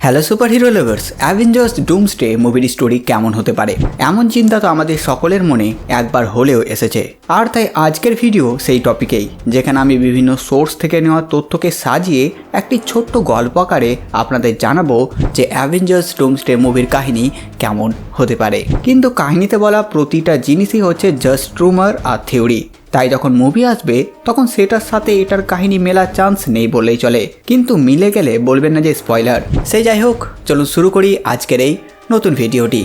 Hello super hero lovers, Avengers Doomsday মুভির story কেমন হতে পারে এমন চিন্তা তো আমাদের সকলের মনে একবার হলেও এসেছে। আর তাই আজকের ভিডিও সেই টপিকেই, যেখানে আমি বিভিন্ন সোর্স থেকে নেওয়া তথ্যকে সাজিয়ে একটি ছোট্ট গল্প আকারে আপনাদের জানাবো যে অ্যাভেঞ্জার্স ডুমসডে মুভির কাহিনী কেমন হতে পারে। কিন্তু কাহিনীতে বলা প্রতিটা জিনিসই হচ্ছে জাস্ট রুমার আর থিওরি, তাই যখন মুভি আসবে তখন সেটার সাথে এটার কাহিনী মেলার চান্স নেই বললেই চলে, কিন্তু মিলে গেলে বলবেন না যে স্পয়লার। সে যাই হোক, চলুন শুরু করি আজকের এই নতুন ভিডিওটি।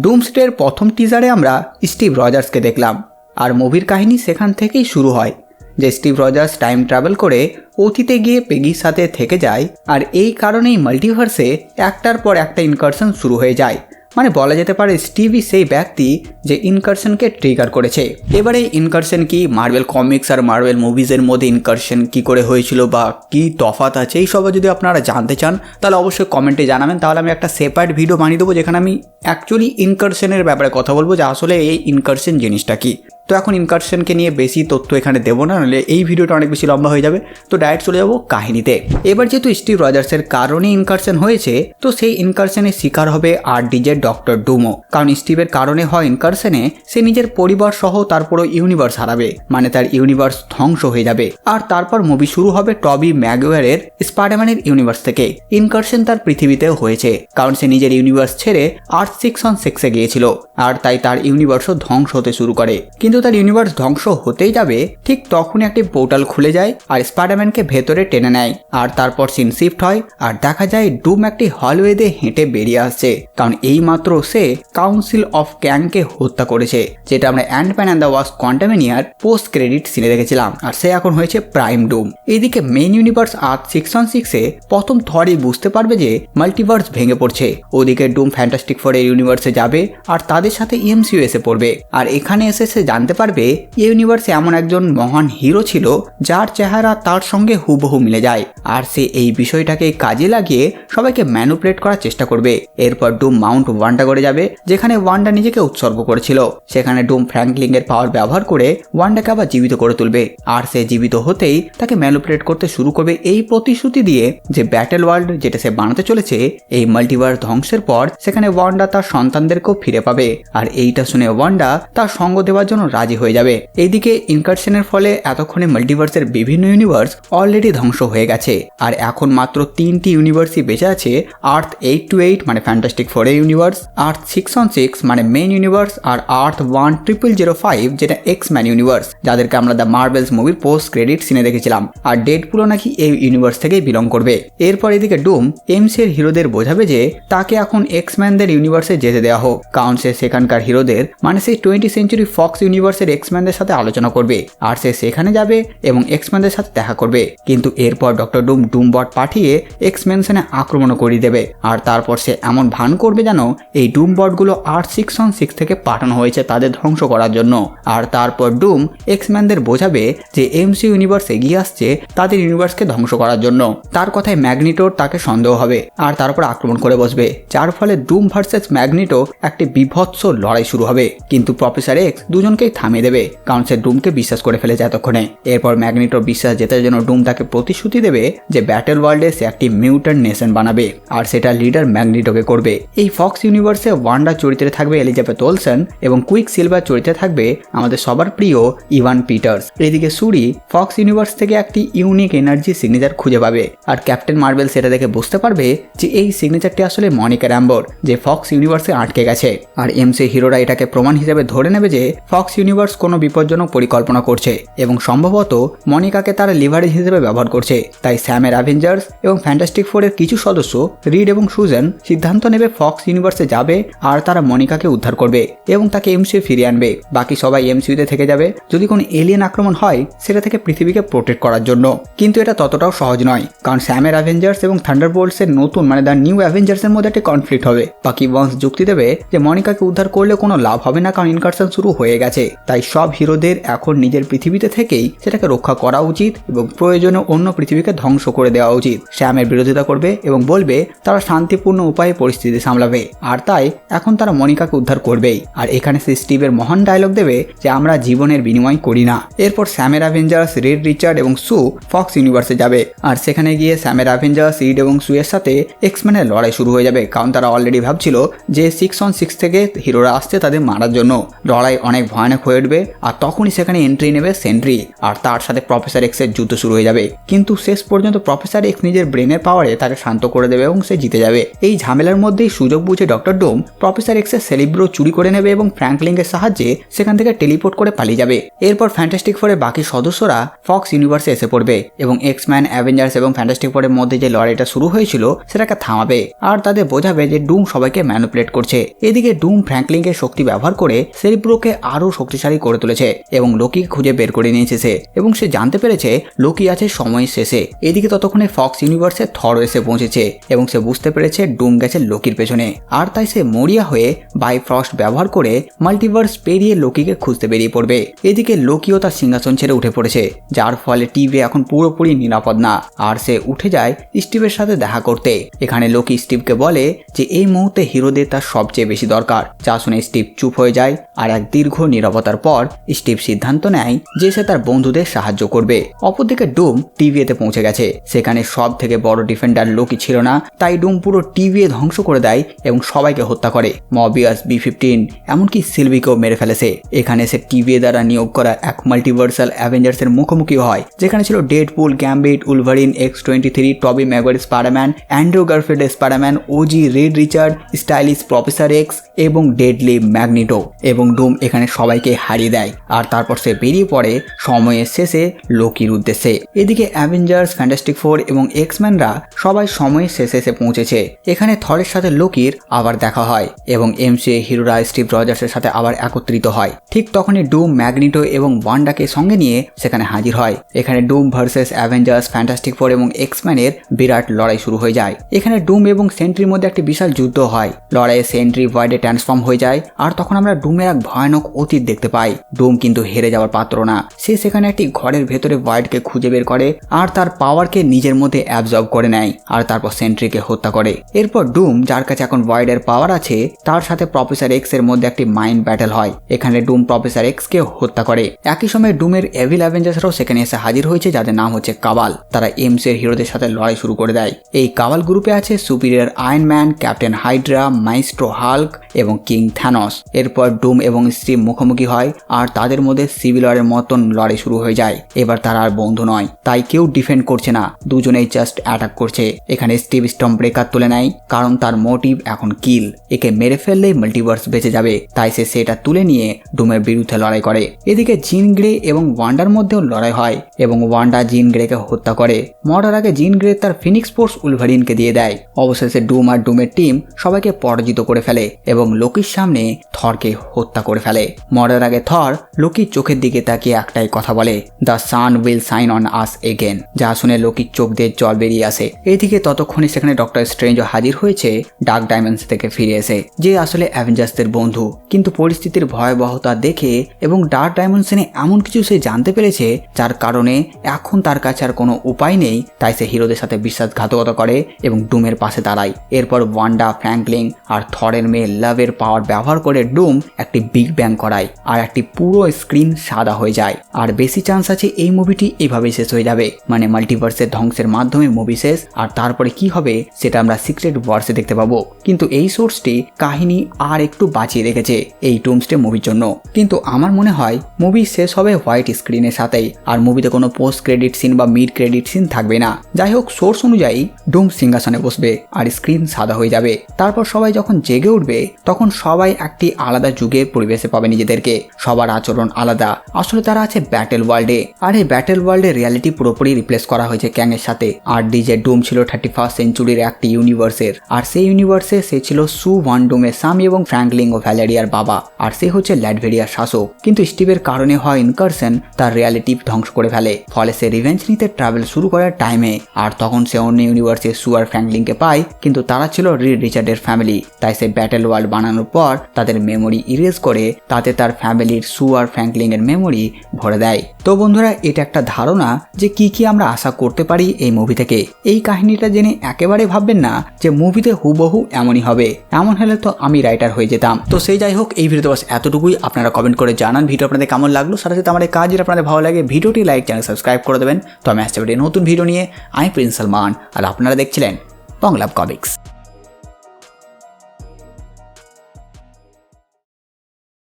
ডুমসডের প্রথম টিজারে আমরা স্টিভ রজার্সকে দেখলাম, আর মুভির কাহিনী সেখান থেকেই শুরু হয় যে স্টিভ রজার্স টাইম ট্রাভেল করে অতীতে গিয়ে পেগির সাথে থেকে যায়, আর এই কারণেই মাল্টিভার্সে একটার পর একটা ইনকারশন শুরু হয়ে যায়। মানে বলা যেতে পারে স্টিভই সেই ব্যক্তি যে ইনকারশনকে ট্রিগার করেছে। এবারে ইনকারশন কি, মার্বেল কমিক্স আর মার্বেল মুভিজের মধ্যে ইনকারশন কি করে হয়েছিল বা কি তফাৎ আছে, এই সব যদি আপনারা জানতে চান তাহলে অবশ্যই কমেন্টে জানাবেন, তাহলে আমি একটা সেপারেট ভিডিও বানিয়ে দেবো যেখানে আমি অ্যাকচুয়ালি ইনকারশনের ব্যাপারে কথা বলবো যে আসলে এই ইনকারশন জিনিসটা কি। তো এখন ইনকারশনকে নিয়ে বেশি তথ্য এখানে দেবো না, নাহলে এই ভিডিওটা অনেক বেশি লম্বা হয়ে যাবে। তো ডাইরেক্ট চলে যাবো কাহিনীতে। এবার যেহেতু স্টিভ রজার্সের কারণে ইনকারশন হয়েছে, তো সেই ইনকারশনের শিকার হবে RDJ ডক্টর ডুমো। কারণ স্টিভের কারণে হয় ইনকারশনে সে নিজের পরিবার সহ তার পুরো ইউনিভার্স হারাবে, মানে তার ইউনিভার্স ধ্বংস হয়ে যাবে। আর তারপর মুভি শুরু হবে টবি ম্যাগুয়ারের স্পাইডারম্যানের ইউনিভার্স থেকে। ইনকারশন তার পৃথিবীতেও হয়েছে, কারণ সে নিজের ইউনিভার্স ছেড়ে আর্থ 616-এ গিয়েছিল, আর তাই তার ইউনিভার্সও ধ্বংস হতে শুরু করে। কিন্তু তার ইউনিভার্স ধ্বংস হতেই যাবে, ঠিক তখনই একটি পোর্টাল খুলে যায় আর স্পাইডারম্যানকে ভেতরে টেনে নেয়। আর তারপর সিন শিফট হয় আর দেখা যায় ডুম একটি হলওয়ে দিয়ে হেঁটে বেরিয়ে আসছে, কারণ এই মাত্র সে কাউন্সিল অফ ক্যাংকে হত্যা করেছে, যেটা আমরা অ্যান্টম্যান অ্যান্ড দ্য ওয়াস্প কোয়ান্টামেনিয়ার পোস্ট ক্রেডিট সিনে দেখেছিলাম। আর সে এখন হয়েছে প্রাইম ডুম। এদিকে মেইন ইউনিভার্স আর্থ 616-এ প্রথম থরই বুঝতে পারবে যে মাল্টিভার্স ভেঙে পড়ছে। ওদিকে ডুম ফ্যান্টাস্টিক ফোরের ইউনিভার্সে যাবে আর তাদের সাথে MCU এসে পড়বে, আর এখানে এসে সে জানতে পারবে এই ইউনিভার্সে এমন একজন মহান হিরো ছিল যার চেহারা তার সঙ্গে হুবহু মিলে যায়, আর সে এই বিষয়টাকে কাজে লাগিয়ে সবাইকে ম্যানুপুলেট করার চেষ্টা করবে। এরপর ডুম মাউন্ট ওয়ান্ডা করে যাবে, যেখানে ওয়ান্ডা নিজেকে উৎসর্গ করেছিল। সেখানে ডুম ফ্র্যাঙ্কলিং এর পাওয়ার ব্যবহার করে ওয়ান্ডাকে আবার জীবিত করে তুলবে, আর সে জীবিত হতেই তাকে ম্যানুপুলেট করতে শুরু করবে এই প্রতিশ্রুতি দিয়ে যে ব্যাটেল ওয়ার্ল্ড যেটা সে বানাতে চলেছে এই মাল্টিভার্স ধ্বংসের পর সেখানে ওয়ান্ডা তার সন্তানদেরকেও ফিরে পাবে। আর এইটা শুনে ওয়ান্ডা তার সঙ্গ দেওয়ার জন্য রাজি হয়ে যাবে। এইদিকে ইনকারশনের ফলে এতক্ষণে মাল্টিভার্সের বিভিন্ন ইউনিভার্স অলরেডি ধ্বংস হয়ে গেছে, আর এখন মাত্র 3টি ইউনিভার্সই বেঁচে আছে। আর্থ 828 মানে ফ্যান্টাস্টিক ফোরের ইউনিভার্স, আর্থ 616 মানে মেইন ইউনিভার্স, আর আর্থ 1005 যেটা এক্সম্যান ইউনিভার্স, যাদেরকে আমরা দ্য মার্বেলস মুভির পোস্ট ক্রেডিট সিনে দেখেছিলাম। আর ডেডপুলও নাকি এই ইউনিভার্স থেকেই বিলং করবে। এরপর এদিকে ডুম MCU এর হিরোদের বোঝাবে যে তাকে এখন এক্সম্যানদের ইউনিভার্সে যেতে দেওয়া হোক, কারণ সে সেখানকার হিরোদের মানে সেই 20th সেঞ্চুরি ফক্স ইউনিভার্সের এক্সম্যানদের সাথে আলোচনা করবে, আর সে সেখানে যাবে এবং এক্সম্যানদের সাথে দেখা করবে। কিন্তু এরপর ডক্টর ডুম ডুমবট পাঠিয়ে এক্সম্যানশনে আক্রমণ করিয়ে দেবে, আর তারপর সে এমন ভান করবে যেন এই ডুমবটগুলো আর্থ 616 থেকে পাঠানো হয়েছে তাদের ধ্বংস করার জন্য। আর তারপর ডুম এক্সম্যানদের বোঝাবে যে MCU ইউনিভার্স এগিয়ে আসছে তাদের ইউনিভার্সকে ধ্বংস করার জন্য। তার কথায় ম্যাগনিটোর তাকে সন্দেহ হবে, আর তারপর আক্রমণ করে বসবে, যার ফলে ডুম ভার্সেস ম্যাগনিটো একটি বিভৎস লড়াই শুরু হবে। কিন্তু প্রফেসর এক্স দুজনকেই থামিয়ে দেবে, কারণ সে ডুমকে বিশ্বাস করে ফেলেছে এতক্ষণে। এরপর ম্যাগনিটোর বিশ্বাস জেতার জন্য ডুম তাকে প্রতিশ্রুতি দেবে যে ব্যাটেল ওয়ার্ল্ডে সে একটি মিউট্যান্ট নেশন বানাবে, আর সেটা লিডার ম্যাগনিটোকে করবে। এই ফক্স ইউনিভার্সে ওয়ান্ডা চরিত্রে থাকবে এলিজাবেথ ওলসন, এবং কুইক সিলভার চরিত্রে থাকবে আমাদের সবার প্রিয় ইভান পিটার্স। এদিকে সুরি ফক্স ইউনিভার্স থেকে একটি ইউনিক এনার্জি সিগনেচার খুঁজে পাবে, আর ক্যাপ্টেন মার্বেল সেটা দেখে বুঝতে পারবে যে এই সিগনেচারটি আসলে মনিকা র্যাম্বোর, যে ফক্স ইউনিভার্সে আটকে গেছে। আর MCU হিরোরা এটাকে প্রমাণ হিসেবে ধরে নেবে যে ফক্স ইউনিভার্স কোনো বিপজ্জনক পরিকল্পনা করছে এবং সম্ভবত মনিকাকে তারা লিভারেজ হিসেবে ব্যবহার করছে। তাই স্যামের অ্যাভেঞ্জার্স এবং ফ্যান্টাস্টিক ফোরের কিছু সদস্য রিড এবং সুজেন সিদ্ধান্ত নেবে ফক্স ইউনিভার্সে যাবে, আর তারা মনিকাকে উদ্ধার করবে এবং তাকে MCU ফিরিয়ে আনবে। বাকি সবাই MCUতে থেকে যাবে যদি কোনো এলিয়েন আক্রমণ হয় সেটা থেকে পৃথিবীকে প্রোটেক্ট করার জন্য। কিন্তু এটা ততটাও সহজ নয়, কারণ স্যামের অ্যাভেঞ্জার্স এবং থান্ডারবোল্টসের নতুন মানে দ্য নিউ অ্যাভেঞ্জার্সের মধ্যে একটা কনফ্লিক্ট হবে। বাকি ওয়ান্স যুক্তি দেবে যে মনিকাকে উদ্ধার করলে কোনো লাভ হবে না, কারণ ইনকারশন শুরু হয়ে গেছে। তাই সব হিরোদের এখন নিজের পৃথিবীতে থেকেই সেটাকে রক্ষা করা উচিত এবং প্রয়োজনে অন্য পৃথিবীকে ধ্বংস করে দেওয়া উচিত। স্যামের বিরোধিতা করবে এবং বলবে তারা শান্তিপূর্ণ উপায়ে পরিস্থিতি সামলাবে, আর তাই এখন তারা মনিকাকে উদ্ধার করবেই। আর এখানে সে স্টিভের মহান ডায়লগ দেবে যে আমরা জীবনের বিনিময় করি না। এরপর স্যামের অ্যাভেঞ্জার্স, রিড রিচার্ড এবং সু ফক্স ইউনিভার্সে যাবে, আর সেখানে গিয়ে স্যামের অ্যাভেঞ্জার্স, রিড এবং সু এর সাথে এক্সম্যানের লড়াই শুরু হয়ে যাবে, কারণ তারা অলরেডি ভাবছিল যে 6on6 থেকে হিরোরা আসছে তাদের মারার জন্য। লড়াই অনেক ভয়ানক হয়ে উঠবে, আর তখনই সেখানে এন্ট্রি নেবে সেন্ট্রি, আর তার সাথে প্রফেসর এক্সের যুদ্ধ শুরু হয়ে যাবে। কিন্তু শেষ পর্যন্ত প্রফেসর এক্স নিজের ব্রেনের পাওয়ারে তাকে শান্ত করে দেবে এবং সে জিতে যাবে। এই ঝামেলার মধ্যেই সুযোগ বুঝে ডক্টর ডুম প্রফেসর এক্সের সেলিব্রো চুরি করে নেবে এবং ফ্র্যাঙ্কলিনের সাহায্যে সেখান থেকে টেলিপোর্ট করে পালিয়ে যাবে। এরপর ফ্যান্টাস্টিক ফোরের বাকি সদস্যরা ফক্স ইউনিভার্সে এসে পড়বে এবং এক্সম্যান, অ্যাভেঞ্জার্স এবং ফ্যান্টাস্টিক ফোরের মধ্যে যে লড়াইটা শুরু হয়েছিল সেটাকে থামাবে, আর তাদের বোঝাবে যে ডুম সবাইকে ম্যানিপুলেট করছে। এদিকে ডুম ফ্র্যাঙ্কলিনের শক্তি ব্যবহার করে সেলিব্রোকে আরো শক্তিশালী করে তুলেছে এবং লোকিকে খুঁজে বের করে নিয়েছে সে, এবং সে জানতে পেরেছে লোকি আছে সময়ের শেষে। এদিকে ততক্ষণে ফক্স ইউনিভার্সে থর এসে পৌঁছেছে এবং সে বুঝতে পেরেছে ডুম গেছে লোকির পেছনে, আর তাই সে মরিয়া হয়ে বাইফ্রস্ট ব্যবহার করে মাল্টিভার্স পেরিয়ে লোকিকে খুঁজতে বেরিয়ে পড়বে। এদিকে লোকিও তার সিংহাসন ছেড়ে উঠে পড়েছে, যার ফলে টিভি এখন পুরোপুরি নিরাপদ না, আর সে উঠে যায় স্টিভের সাথে দেখা করতে। এখানে লোকি স্টিভকে বলে যে এই মুহূর্তে হিরোদের তার সবচেয়ে বেশি দরকার, যা শুনে স্টিভ চুপ হয়ে যায়। আর এক দীর্ঘ নীরবতার পর স্টিভ সিদ্ধান্ত নেয় যে সে তার বন্ধুদের সাহায্য করবে। অপরদিকে ডুম টিভিতে পৌঁছে গেছে, সেখানে সব থেকে বড় ডিফেন্ডার লোকি ছিল না, তাই ডুম পুরো টিভি ধ্বংস করে দেয় এবং সবাইকে হত্যা করে। মবিয়াস, B-15 এমনকি সিলভিকেও মেরে ফেলেছে। এখানে সে টিভি দ্বারা নিয়োগ করা এক মাল্টিভার্সাল অ্যাভেঞ্জার্সের মুখোমুখি হয়, যেখানে ছিল Deadpool, gambit, Wolverine, X-23, Tobey Maguire Spiderman, Andrew Garfield Spiderman, OG, Reed Richard, stylish professor X এবং ডেডলি ম্যাগনিটো, এবং ডুম এখানে সবাইকে হারিয়ে দেয়। আর তারপর সে বেরিয়ে পড়ে সময়ের শেষে লোকির উদ্দেশ্যে। এদিকে অ্যাভেঞ্জার্স, ফ্যান্টাস্টিক ফোর এবং এক্সম্যানরা সবাই সময়ের শেষে এসে পৌঁছেছে। এখানে থরের সাথে লোকির আবার দেখা হয় এবং MCU হিরোরা স্টিভ রজার্সের সাথে আবার একত্রিত হয়। ঠিক তখনই ডুম, ম্যাগনিটো এবং ওয়ান্ডাকে সঙ্গে নিয়ে সেখানে হাজির হয়। এখানে ডুম ভার্সেস অ্যাভেঞ্জার্স, ফ্যান্টাস্টিক ফোর এবং এক্সম্যানের বিরাট লড়াই শুরু হয়ে যায়। এখানে ডুম এবং সেন্ট্রির মধ্যে একটি বিশাল যুদ্ধ হয়। লড়াইয়ে সেন্ট্রি ভয়েডে ট্রান্সফর্ম হয়ে যায়, আর তখন আমরা ডুমের এক ভয়ানক অতীত দেখতে পাই। ডুম কিন্তু হেরে যাওয়ার পাত্র না, সে সেখানে একটি ঘরের ভেতরে ভয়েডকে খুঁজে বের করে আর তার পাওয়ারকে নিজের মধ্যে অ্যাবজর্ব করে নেয়, আর তারপর সেন্ট্রিকে হত্যা করে। এরপর ডুম, যার কাছে এখন ভয়েডের পাওয়ার আছে, তার সাথে প্রফেসর এক্স এর মধ্যে একটি মাইন্ড ব্যাটেল হয়। এখানে ডুম প্রফেসর এক্স কে হত্যা করে। একই সময় ডুমের এভিল অ্যাভেঞ্জার্সরাও সেখানে এসে হাজির হয়েছে, যাদের নাম হচ্ছে কাবাল। তারা MCU হিরোদের সাথে লড়াই শুরু করে দেয়। এই কাবাল গ্রুপে আছে superior iron man, captain Hydra, Maestro Hulk এবং কিং থ্যানস। এরপর ডুম এবং স্টিভ মুখোমুখি হয়, আর তাদের মধ্যে সিভিল ওয়ারের মতন লড়াই শুরু হয়ে যায়। এবার তারা আর বন্ধু নয়, তাই কেউ ডিফেন্ড করছে না, দুজনেই জাস্ট অ্যাটাক করছে। এখানে স্টিভ স্টম্প ব্রেকার তুলে নেয়, কারণ তার মোটিভ এখন কিল। একে মেরে ফেললেই মাল্টিভার্স বেঁচে যাবে, তাই সে সেটা তুলে নিয়ে ডুমের বিরুদ্ধে লড়াই করে। এদিকে জিন গ্রে এবং ওয়ান্ডার মধ্যেও লড়াই হয় এবং ওয়ান্ডা জিন গ্রেকে হত্যা করে। মরার আগে জিন গ্রে তার ফিনিক্স ফোর্স উলভারিনকে দিয়ে দেয়। অবশেষে ডুম আর ডুমের টিম সবাইকে পরাজিত করে ফেলে এবং লোকির সামনে থরকে হত্যা করে ফেলে। মরার আগে থর লোকির চোখের দিকে তাকিয়ে একটাই কথা বলে, the sun will shine on us again, যা শুনে লোকির চোখ দিয়ে জল বেরিয়ে আসে। এদিকে ততক্ষণে সেখানে ডক্টর স্ট্রেঞ্জও হাজির হয়েছে ডার্ক ডাইমেনশন থেকে ফিরে এসে, যে আসলে অ্যাভেঞ্জার্সদের বন্ধু। কিন্তু পরিস্থিতির ভয়াবহতা দেখে এবং ডার্ক ডাইমেনশনে এমন কিছু সে জানতে পেরেছে যার কারণে এখন তার কাছে আর কোনো উপায় নেই, তাই সে হিরোদের সাথে বিশ্বাসঘাতকতা করে এবং ডুমের পাশে দাঁড়ায়। এরপর ওয়ান্ডা, ফ্র্যাঙ্কলিন আর থরের মেয়ে লাভের পাওয়ার ব্যবহার করে ডুম একটি বিগ ব্যাং করায়, আর একটি পুরো স্ক্রিন সাদা হয়ে যায়। আর বেশি চান্স আছে এই মুভিটি এইভাবেই শেষ হয়ে যাবে, মানে মাল্টিভার্সের ধ্বংসের মাধ্যমে মুভি শেষ। আর তারপরে কি হবে সেটা আমরা সিক্রেট ওয়ার্সে দেখতে পাবো। কিন্তু এই সোর্সটি কাহিনী আর একটু বাঁচিয়ে রেখেছে এই ডুমসডে মুভির জন্য। কিন্তু আমার মনে হয় মুভি শেষ হবে হোয়াইট স্ক্রিনের সাথেই, আর মুভিতে কোনো পোস্ট ক্রেডিট সিন বা মিড ক্রেডিট সিন থাকবে না। যাই হোক, সোর্স অনুযায়ী ডুম সিংহাসনে বসবে আর স্ক্রিন সাদা হয়ে যাবে। তারপর সবাই যখন জেগে উঠবে তখন সবাই একটি আলাদা যুগের পরিবেশে পাবে নিজেদেরকে। সবার আচরণ আলাদা, আসলে তারা আছে ব্যাটেল ওয়ার্ল্ডে। আর এই ব্যাটেল ওয়ার্ল্ডে রিয়ালিটি পুরোপুরি রিপ্লেস করা হয়েছে ক্যাংয়ের সাথে। আর ডিজে ডুম ছিল 31st সেঞ্চুরির একটি ইউনিভার্সের, আর সেই ইউনিভার্সে সে ছিল সু ওয়ান ডুমের স্বামী এবং ফ্র্যাঙ্কলিন ও ভ্যালেরিয়ার বাবা, আর সে হচ্ছে ল্যাটভেরিয়ার শাসক। কিন্তু স্টিভের কারণে হয় ইনকারশন তার রিয়ালিটি ধ্বংস করে ফেলে, ফলে সে রিভেঞ্জ নিতে ট্রাভেল শুরু করার টাইমে। আর তখন সে অন্য ইউনিভার্সে সু আর ফ্র্যাঙ্কলিনকে পায়, কিন্তু তারা ছিল রিড রিচার্ডের ফ্যামিলি। তাই সে ব্যাটেল ওয়ার্ল্ড বানানোর পর তাদের মেমোরি ইরেজ করে তাতে তার ফ্যামিলির সু আর ফ্র্যাঙ্কলিনের মেমোরি ভরে দেয়। তো বন্ধুরা, এটা একটা ধারণা যে কি আমরা আশা করতে পারি এই মুভি থেকে। এই কাহিনীটা জেনে একেবারে ভাববেন না যে মুভিতে হুবহু এমনই হবে। এমন হলে তো আমি রাইটার হয়ে যেতাম। তো সেই যাই হোক, এই ভিডিওতে বাস এতটুকুই। আপনারা কমেন্ট করে জানান ভিডিও আপনাদের কেমন লাগলো। সাথে সাথে আমার এই কাজ যদি আপনাদের ভালো লাগে ভিডিওটি লাইক, চ্যানেল সাবস্ক্রাইব করে দেবেন। তো আমি আসতে পারি নতুন ভিডিও নিয়ে। আমি প্রিন্স সালমান আর আপনারা দেখছিলেন বাংলা কমিক্স।